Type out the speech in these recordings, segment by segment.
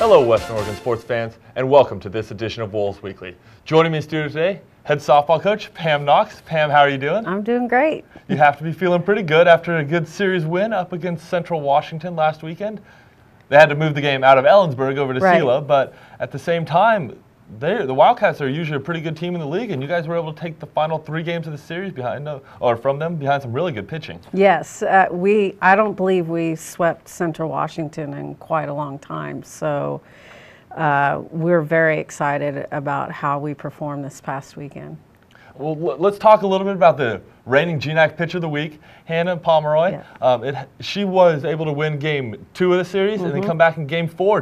Hello Western Oregon sports fans, and welcome to this edition of Wolves Weekly. Joining me in studio today, head softball coach Pam Knox. Pam, how are you doing? I'm doing great. You have to be feeling pretty good after a good series win up against Central Washington last weekend. They had to move the game out of Ellensburg over to Sela, but at the same time, the Wildcats are usually a pretty good team in the league, and you guys were able to take the final 3 games of the series from them behind some really good pitching. Yes, I don't believe we swept Central Washington in quite a long time, so we're very excited about how we performed this past weekend. Well, let's talk a little bit about the reigning GNAC Pitcher of the Week, Hannah Pomeroy. Yeah. She was able to win Game 2 of the series and then come back in Game 4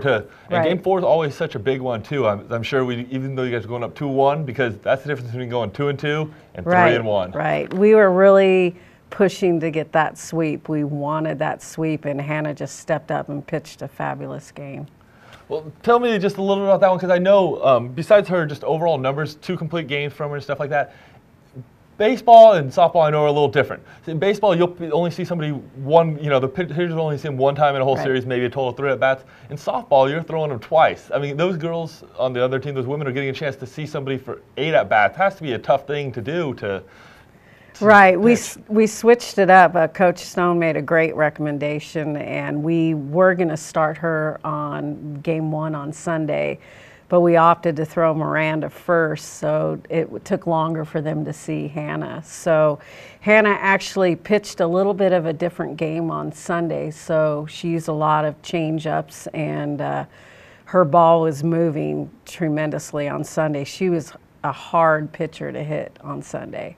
and Game 4 is always such a big one too. I'm sure even though you guys are going up 2-1, because that's the difference between going 2-2 and 3-1. Right. We were really pushing to get that sweep. We wanted that sweep, and Hannah just stepped up and pitched a fabulous game. Well, tell me just a little bit about that one, because I know besides her just overall numbers, 2 complete games from her and stuff like that, baseball and softball I know are a little different. In baseball, you'll only see somebody the pitchers only see them one time in a whole series, maybe a total of 3 at-bats. In softball, you're throwing them twice. I mean, those girls on the other team, those women are getting a chance to see somebody for 8 at-bats. It has to be a tough thing to do to Right. We switched it up. Coach Stone made a great recommendation, and we were going to start her on Game 1 on Sunday, but we opted to throw Miranda first, so it took longer for them to see Hannah. So Hannah actually pitched a little bit of a different game on Sunday, so she used a lot of change-ups, and her ball was moving tremendously on Sunday. She was a hard pitcher to hit on Sunday.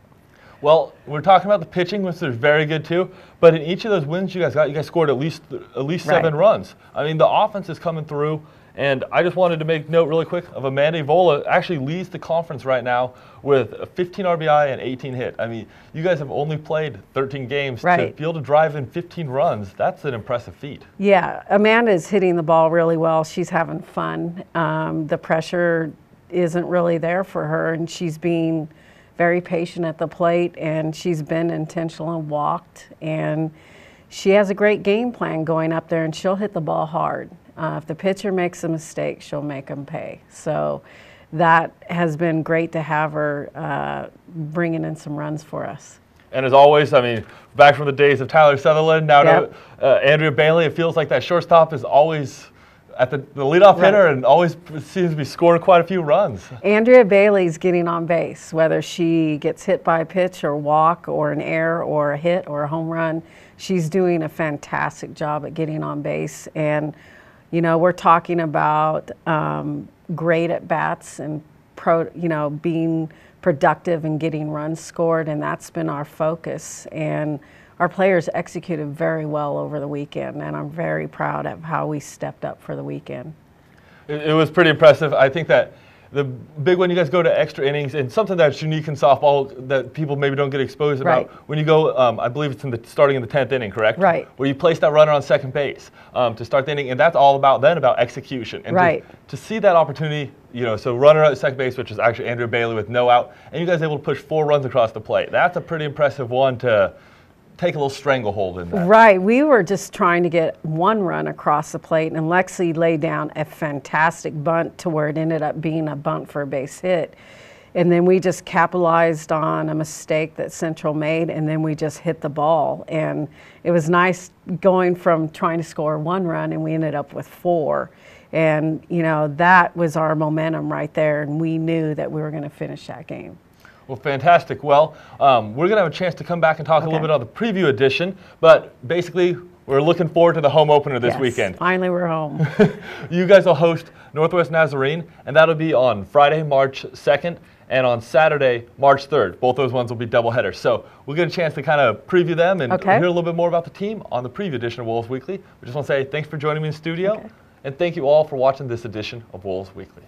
Well, we're talking about the pitching, which is very good too. But in each of those wins you guys scored at least 7 runs. I mean, the offense is coming through, and I just wanted to make note really quick of Amanda Vola actually leads the conference right now with a 15 RBI and 18 hit. I mean, you guys have only played 13 games to be able to drive in 15 runs. That's an impressive feat. Yeah, Amanda's hitting the ball really well. She's having fun. The pressure isn't really there for her, and she's being very patient at the plate, and she's been intentional and walked, and she has a great game plan going up there, and she'll hit the ball hard. If the pitcher makes a mistake, she'll make them pay. So that has been great to have her bringing in some runs for us. And as always, I mean, back from the days of Tyler Sutherland, now to Andrea Bailey, it feels like that shortstop is always at the leadoff hitter and always seems to be scoring quite a few runs. Andrea Bailey's getting on base, whether she gets hit by a pitch or walk or an error or a hit or a home run. She's doing a fantastic job at getting on base. And, you know, we're talking about great at-bats and, being productive and getting runs scored, and that's been our focus. And our players executed very well over the weekend, and I'm very proud of how we stepped up for the weekend. It was pretty impressive. I think that the big one, you guys go to extra innings, and something that's unique in softball that people maybe don't get exposed about. When you go, I believe it's starting in the 10th inning, correct? Right. Where you place that runner on second base to start the inning, and that's all about execution. And to see that opportunity, so runner at second base, which is actually Andrea Bailey with no out, and you guys able to push 4 runs across the plate. That's a pretty impressive one to take a little stranglehold in that. Right. We were just trying to get 1 run across the plate, and Lexi laid down a fantastic bunt to where it ended up being a bunt for a base hit. And then we just capitalized on a mistake that Central made, and then we just hit the ball. And it was nice going from trying to score 1 run, and we ended up with 4. And, that was our momentum right there, and we knew that we were going to finish that game. Well, fantastic. Well, we're going to have a chance to come back and talk a little bit on the preview edition, but basically we're looking forward to the home opener this weekend. Finally we're home. You guys will host Northwest Nazarene, and that'll be on Friday, March 2nd, and on Saturday, March 3rd. Both those ones will be doubleheaders. So we'll get a chance to kind of preview them and hear a little bit more about the team on the preview edition of Wolves Weekly. We just want to say thanks for joining me in the studio, and thank you all for watching this edition of Wolves Weekly.